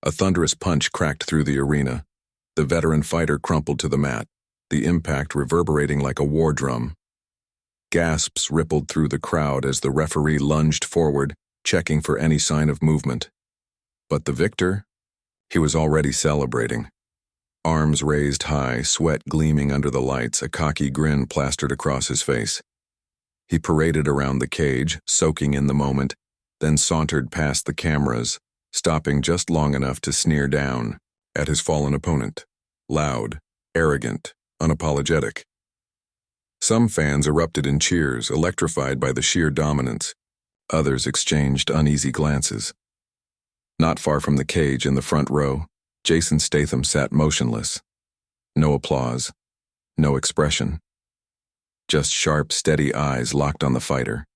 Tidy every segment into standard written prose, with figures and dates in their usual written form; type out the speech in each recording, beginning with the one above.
A thunderous punch cracked through the arena. The veteran fighter crumpled to the mat, the impact reverberating like a war drum. Gasps rippled through the crowd as the referee lunged forward, checking for any sign of movement. But the victor? He was already celebrating. Arms raised high, sweat gleaming under the lights, a cocky grin plastered across his face. He paraded around the cage, soaking in the moment, then sauntered past the cameras, stopping just long enough to sneer down at his fallen opponent. Loud, arrogant, unapologetic. Some fans erupted in cheers, electrified by the sheer dominance. Others exchanged uneasy glances. Not far from the cage in the front row, Jason Statham sat motionless. No applause, no expression. Just sharp, steady eyes locked on the fighter.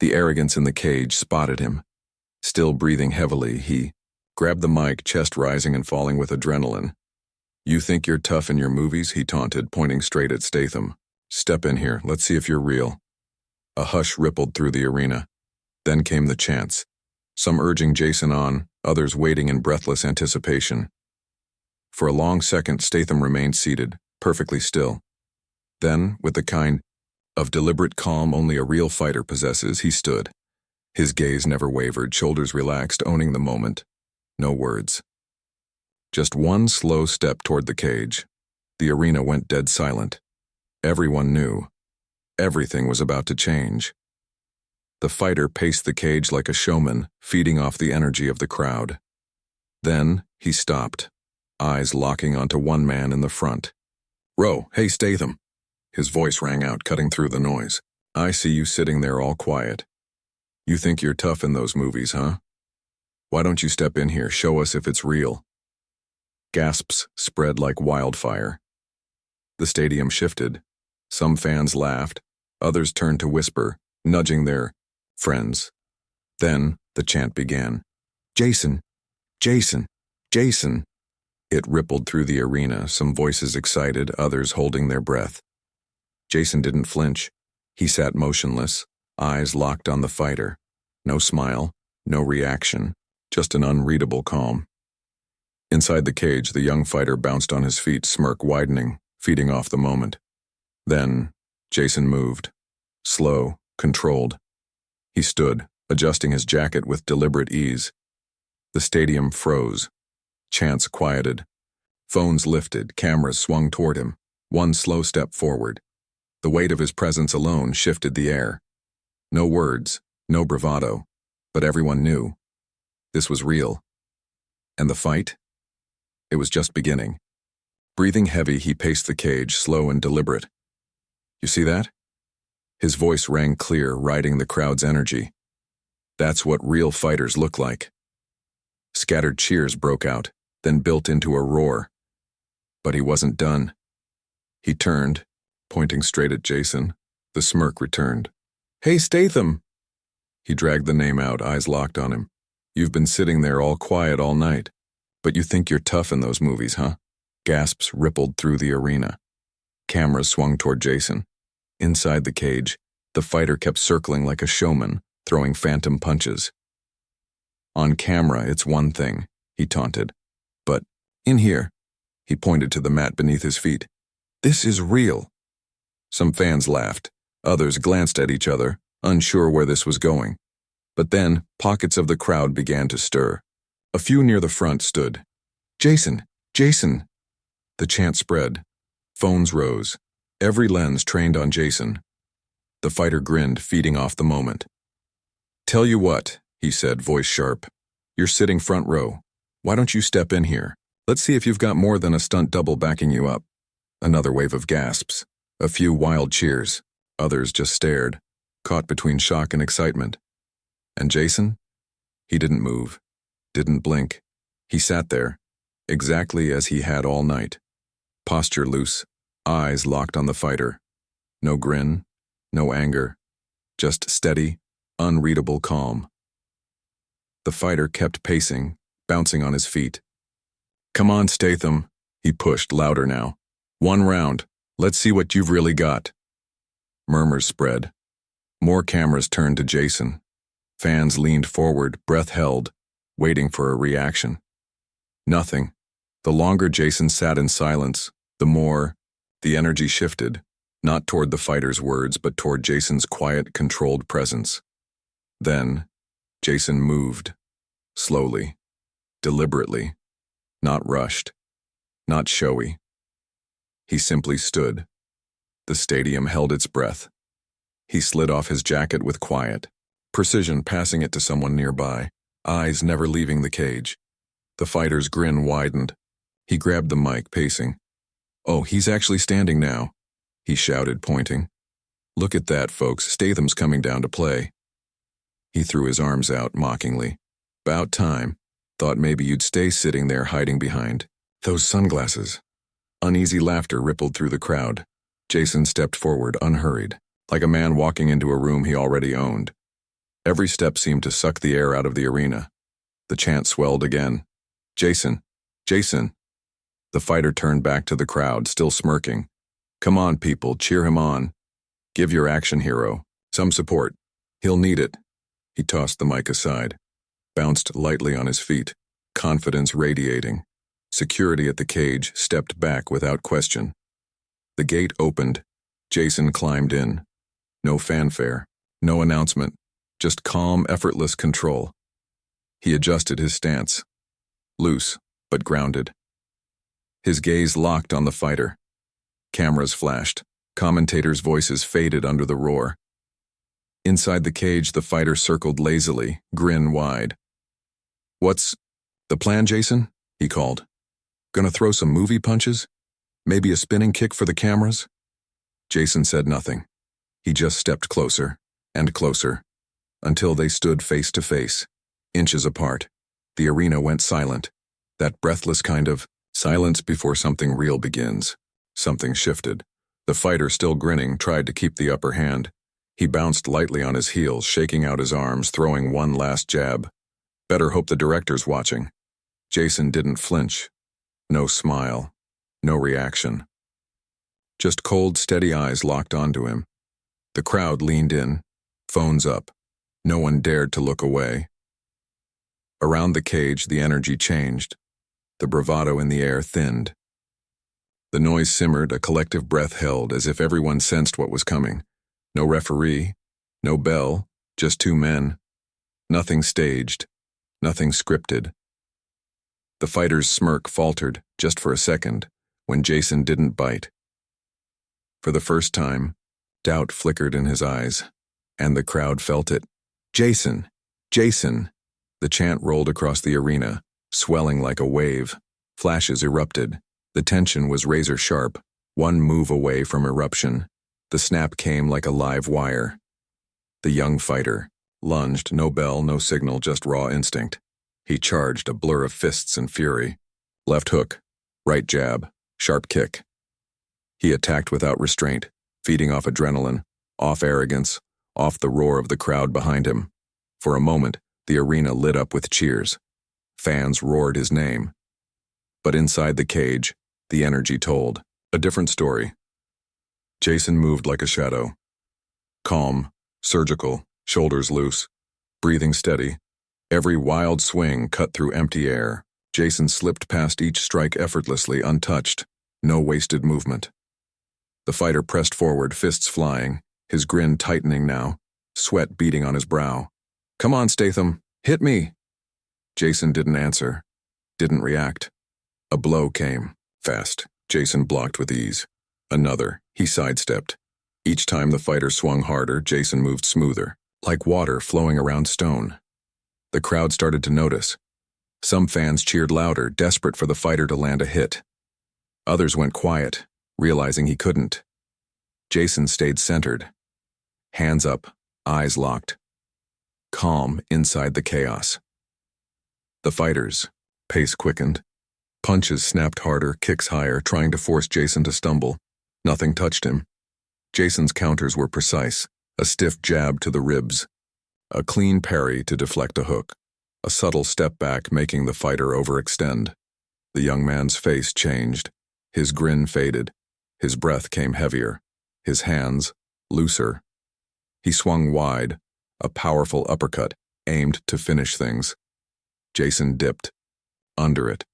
The arrogance in the cage spotted him. Still breathing heavily, he grabbed the mic, chest rising and falling with adrenaline. "You think you're tough in your movies?" he taunted, pointing straight at Statham. "Step in here, let's see if you're real." A hush rippled through the arena. Then came the chants, some urging Jason on, others waiting in breathless anticipation. For a long second, Statham remained seated, perfectly still. Then, with the kind of deliberate calm only a real fighter possesses, he stood. His gaze never wavered, shoulders relaxed, owning the moment. No words. Just one slow step toward the cage. The arena went dead silent. Everyone knew. Everything was about to change. The fighter paced the cage like a showman, feeding off the energy of the crowd. Then, he stopped, eyes locking onto one man in the front. "Row, hey Statham." His voice rang out, cutting through the noise. "I see you sitting there all quiet. You think you're tough in those movies, huh? Why don't you step in here, show us if it's real?" Gasps spread like wildfire. The stadium shifted. Some fans laughed, others turned to whisper, nudging their friends. Then the chant began. "Jason! Jason! Jason!" It rippled through the arena, some voices excited, others holding their breath. Jason didn't flinch. He sat motionless, eyes locked on the fighter. No smile, no reaction, just an unreadable calm. Inside the cage, the young fighter bounced on his feet, smirk widening, feeding off the moment. Then, Jason moved. Slow, controlled. He stood, adjusting his jacket with deliberate ease. The stadium froze. Chants quieted. Phones lifted, cameras swung toward him. One slow step forward. The weight of his presence alone shifted the air. No words, no bravado, but everyone knew. This was real. And the fight? It was just beginning. Breathing heavy, he paced the cage, slow and deliberate. "You see that?" His voice rang clear, riding the crowd's energy. "That's what real fighters look like." Scattered cheers broke out, then built into a roar. But he wasn't done. He turned, pointing straight at Jason. The smirk returned. "Hey, Statham!" He dragged the name out, eyes locked on him. "You've been sitting there all quiet all night. But you think you're tough in those movies, huh?" Gasps rippled through the arena. Cameras swung toward Jason. Inside the cage, the fighter kept circling like a showman, throwing phantom punches. "On camera, it's one thing," he taunted. "But in here," he pointed to the mat beneath his feet, "this is real." Some fans laughed. Others glanced at each other, unsure where this was going. But then, pockets of the crowd began to stir. A few near the front stood. "Jason! Jason!" The chant spread. Phones rose. Every lens trained on Jason. The fighter grinned, feeding off the moment. "Tell you what," he said, voice sharp. "You're sitting front row. Why don't you step in here? Let's see if you've got more than a stunt double backing you up." Another wave of gasps. A few wild cheers. Others just stared, caught between shock and excitement. And Jason? He didn't move. Didn't blink. He sat there, exactly as he had all night. Posture loose, eyes locked on the fighter. No grin, no anger, just steady, unreadable calm. The fighter kept pacing, bouncing on his feet. "Come on, Statham," he pushed louder now. "One round. Let's see what you've really got." Murmurs spread. More cameras turned to Jason. Fans leaned forward, breath held, waiting for a reaction. Nothing. The longer Jason sat in silence, the more the energy shifted, not toward the fighter's words, but toward Jason's quiet, controlled presence. Then, Jason moved, slowly, deliberately, not rushed, not showy. He simply stood. The stadium held its breath. He slid off his jacket with quiet precision, passing it to someone nearby, eyes never leaving the cage. The fighter's grin widened. He grabbed the mic, pacing. "Oh, he's actually standing now," he shouted, pointing. "Look at that, folks. Statham's coming down to play." He threw his arms out mockingly. "About time. Thought maybe you'd stay sitting there hiding behind those sunglasses." Uneasy laughter rippled through the crowd. Jason stepped forward, unhurried, like a man walking into a room he already owned. Every step seemed to suck the air out of the arena. The chant swelled again. "Jason! Jason!" The fighter turned back to the crowd, still smirking. "Come on, people, cheer him on. Give your action hero some support. He'll need it." He tossed the mic aside, bounced lightly on his feet, confidence radiating. Security at the cage stepped back without question. The gate opened. Jason climbed in. No fanfare, no announcement, just calm, effortless control. He adjusted his stance, loose but grounded. His gaze locked on the fighter. Cameras flashed. Commentators' voices faded under the roar. Inside the cage, the fighter circled lazily, grin wide. "What's the plan, Jason?" he called. "Gonna throw some movie punches? Maybe a spinning kick for the cameras?" Jason said nothing. He just stepped closer and closer until they stood face to face, inches apart. The arena went silent, that breathless kind of silence before something real begins. Something shifted. The fighter, still grinning, tried to keep the upper hand. He bounced lightly on his heels, shaking out his arms, throwing one last jab. Better hope the director's watching. Jason didn't flinch. No smile. No reaction. Just cold, steady eyes locked onto him. The crowd leaned in, phones up. No one dared to look away. Around the cage, the energy changed. The bravado in the air thinned. The noise simmered, a collective breath held, as if everyone sensed what was coming. No referee, no bell, just two men. Nothing staged, nothing scripted. The fighter's smirk faltered, just for a second, when Jason didn't bite. For the first time, doubt flickered in his eyes, and the crowd felt it. "Jason! Jason!" The chant rolled across the arena, swelling like a wave. Flashes erupted. The tension was razor sharp, one move away from eruption. The snap came like a live wire. The young fighter lunged, no bell, no signal, just raw instinct. He charged, a blur of fists and fury. Left hook, right jab, sharp kick. He attacked without restraint, feeding off adrenaline, off arrogance, off the roar of the crowd behind him. For a moment, the arena lit up with cheers. Fans roared his name. But inside the cage, the energy told a different story. Jason moved like a shadow. Calm, surgical, shoulders loose, breathing steady. Every wild swing cut through empty air. Jason slipped past each strike effortlessly, untouched. No wasted movement. The fighter pressed forward, fists flying, his grin tightening now, sweat beading on his brow. "Come on, Statham, hit me!" Jason didn't answer, didn't react. A blow came, fast. Jason blocked with ease. Another. He sidestepped. Each time the fighter swung harder, Jason moved smoother, like water flowing around stone. The crowd started to notice. Some fans cheered louder, desperate for the fighter to land a hit. Others went quiet, realizing he couldn't. Jason stayed centered. Hands up, eyes locked. Calm inside the chaos. The fighters' pace quickened. Punches snapped harder, kicks higher, trying to force Jason to stumble. Nothing touched him. Jason's counters were precise, a stiff jab to the ribs, a clean parry to deflect a hook, a subtle step back making the fighter overextend. The young man's face changed. His grin faded. His breath came heavier. His hands, looser. He swung wide, a powerful uppercut, aimed to finish things. Jason dipped. Under it,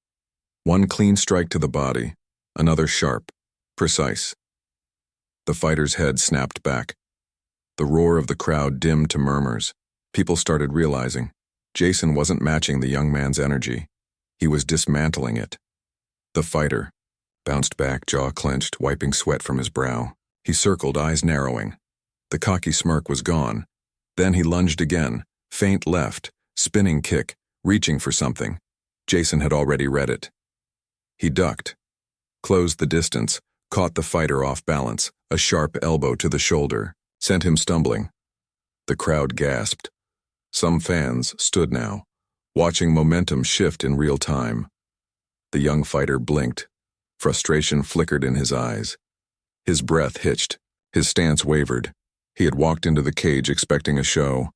One clean strike to the body, another sharp, precise. The fighter's head snapped back. The roar of the crowd dimmed to murmurs. People started realizing Jason wasn't matching the young man's energy. He was dismantling it. The fighter bounced back, jaw clenched, wiping sweat from his brow. He circled, eyes narrowing. The cocky smirk was gone. Then he lunged again, feint left, spinning kick, reaching for something. Jason had already read it. He ducked, closed the distance, caught the fighter off balance. A sharp elbow to the shoulder sent him stumbling. The crowd gasped. Some fans stood now, watching momentum shift in real time. The young fighter blinked. Frustration flickered in his eyes. His breath hitched. His stance wavered. He had walked into the cage expecting a show.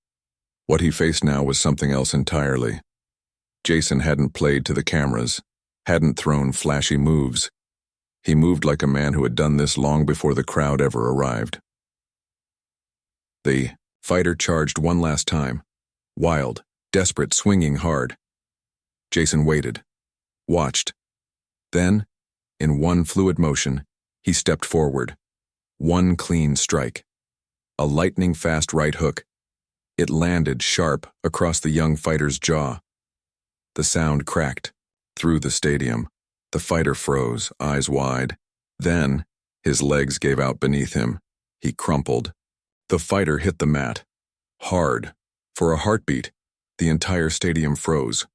What he faced now was something else entirely. Jason hadn't played to the cameras, hadn't thrown flashy moves. He moved like a man who had done this long before the crowd ever arrived. The fighter charged one last time. Wild, desperate, swinging hard. Jason waited, watched. Then, in one fluid motion, he stepped forward. One clean strike. A lightning-fast right hook. It landed sharp across the young fighter's jaw. The sound cracked through the stadium. The fighter froze, eyes wide. Then, his legs gave out beneath him. He crumpled. The fighter hit the mat. Hard. For a heartbeat, the entire stadium froze.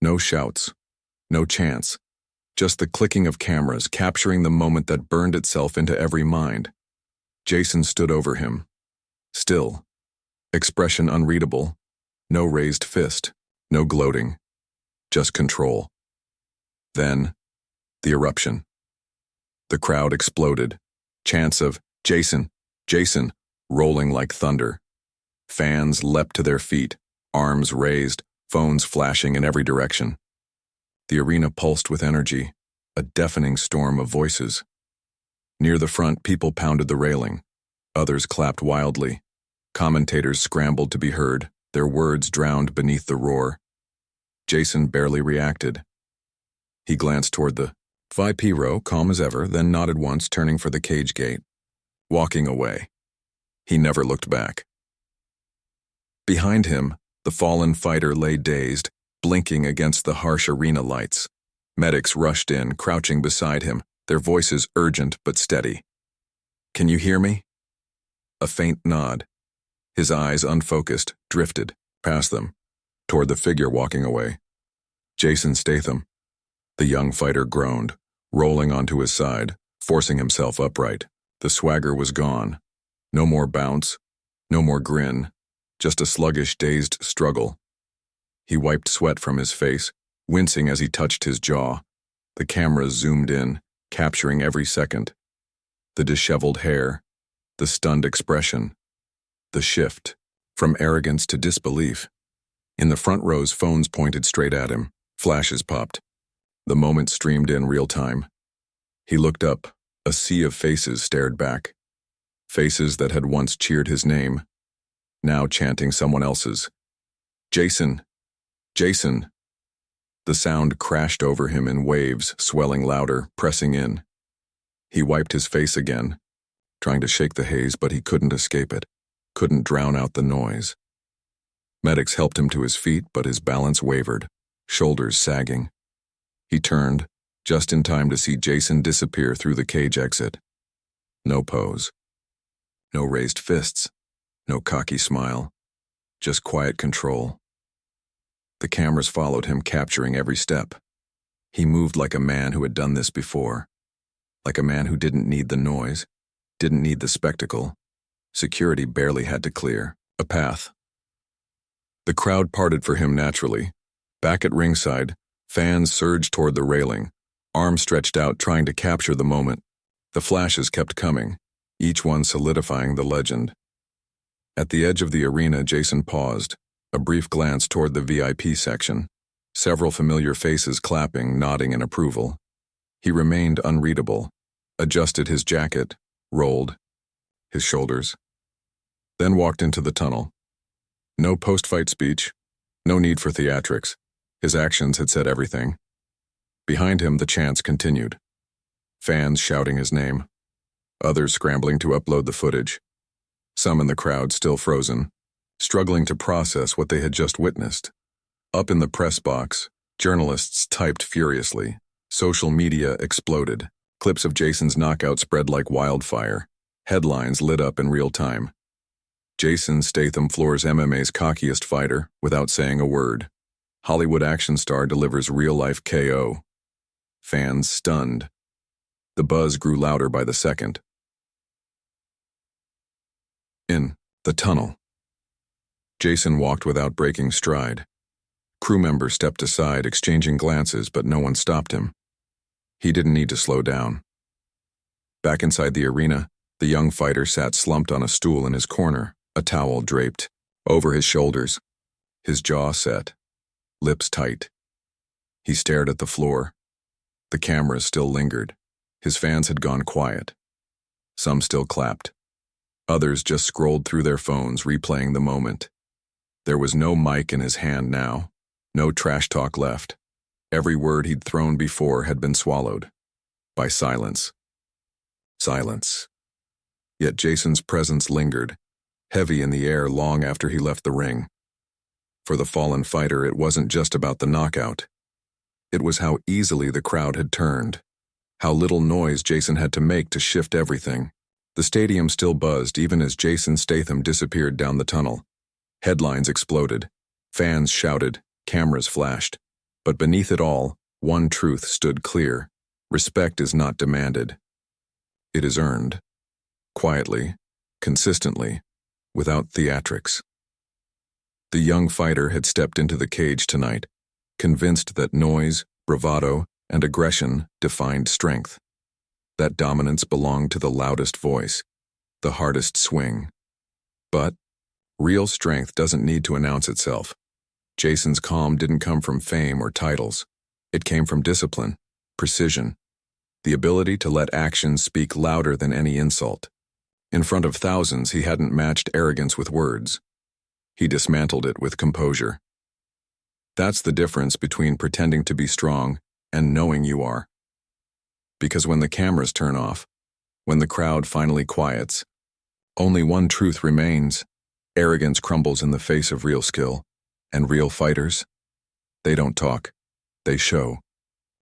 No shouts. No chants. Just the clicking of cameras capturing the moment that burned itself into every mind. Jason stood over him. Still. Expression unreadable. No raised fist. No gloating. Just control. Then, the eruption. The crowd exploded. Chants of, "Jason, Jason," rolling like thunder. Fans leapt to their feet, arms raised, phones flashing in every direction. The arena pulsed with energy, a deafening storm of voices. Near the front, people pounded the railing. Others clapped wildly. Commentators scrambled to be heard, their words drowned beneath the roar. Jason barely reacted. He glanced toward the VIP row, calm as ever, then nodded once, turning for the cage gate. Walking away. He never looked back. Behind him, the fallen fighter lay dazed, blinking against the harsh arena lights. Medics rushed in, crouching beside him, their voices urgent but steady. "Can you hear me?" A faint nod. His eyes, unfocused, drifted past them, toward the figure walking away. Jason Statham. The young fighter groaned, rolling onto his side, forcing himself upright. The swagger was gone. No more bounce, no more grin, just a sluggish, dazed struggle. He wiped sweat from his face, wincing as he touched his jaw. The cameras zoomed in, capturing every second. The disheveled hair, the stunned expression, the shift from arrogance to disbelief. In the front rows, phones pointed straight at him. Flashes popped. The moment streamed in real time. He looked up. A sea of faces stared back. Faces that had once cheered his name, now chanting someone else's. "Jason! Jason!" The sound crashed over him in waves, swelling louder, pressing in. He wiped his face again, trying to shake the haze, but he couldn't escape it, couldn't drown out the noise. Medics helped him to his feet, but his balance wavered, shoulders sagging. He turned, just in time to see Jason disappear through the cage exit. No pose. No raised fists. No cocky smile. Just quiet control. The cameras followed him, capturing every step. He moved like a man who had done this before. Like a man who didn't need the noise, didn't need the spectacle. Security barely had to clear a path. The crowd parted for him naturally. Back at ringside, fans surged toward the railing, arms stretched out trying to capture the moment. The flashes kept coming, each one solidifying the legend. At the edge of the arena, Jason paused, a brief glance toward the VIP section. Several familiar faces clapping, nodding in approval. He remained unreadable, adjusted his jacket, rolled his shoulders, then walked into the tunnel. No post-fight speech, no need for theatrics. His actions had said everything. Behind him, the chants continued. Fans shouting his name. Others scrambling to upload the footage. Some in the crowd still frozen, struggling to process what they had just witnessed. Up in the press box, journalists typed furiously. Social media exploded. Clips of Jason's knockout spread like wildfire. Headlines lit up in real time. Jason Statham floors MMA's cockiest fighter without saying a word. Hollywood action star delivers real-life KO. Fans stunned. The buzz grew louder by the second. In the tunnel. Jason walked without breaking stride. Crew members stepped aside, exchanging glances, but no one stopped him. He didn't need to slow down. Back inside the arena, the young fighter sat slumped on a stool in his corner, a towel draped over his shoulders, his jaw set, lips tight. He stared at the floor. The cameras still lingered. His fans had gone quiet. Some still clapped. Others just scrolled through their phones, replaying the moment. There was no mic in his hand now, no trash talk left. Every word he'd thrown before had been swallowed by silence. Silence. Yet Jason's presence lingered, heavy in the air long after he left the ring. For the fallen fighter, it wasn't just about the knockout. It was how easily the crowd had turned, how little noise Jason had to make to shift everything. The stadium still buzzed even as Jason Statham disappeared down the tunnel. Headlines exploded. Fans shouted. Cameras flashed. But beneath it all, one truth stood clear. Respect is not demanded. It is earned. Quietly, consistently, without theatrics. The young fighter had stepped into the cage tonight, convinced that noise, bravado, and aggression defined strength. That dominance belonged to the loudest voice, the hardest swing. But real strength doesn't need to announce itself. Jason's calm didn't come from fame or titles. It came from discipline, precision, the ability to let actions speak louder than any insult. In front of thousands, he hadn't matched arrogance with words. He dismantled it with composure. That's the difference between pretending to be strong and knowing you are. Because when the cameras turn off, when the crowd finally quiets, only one truth remains. Arrogance crumbles in the face of real skill. And real fighters? They don't talk. They show.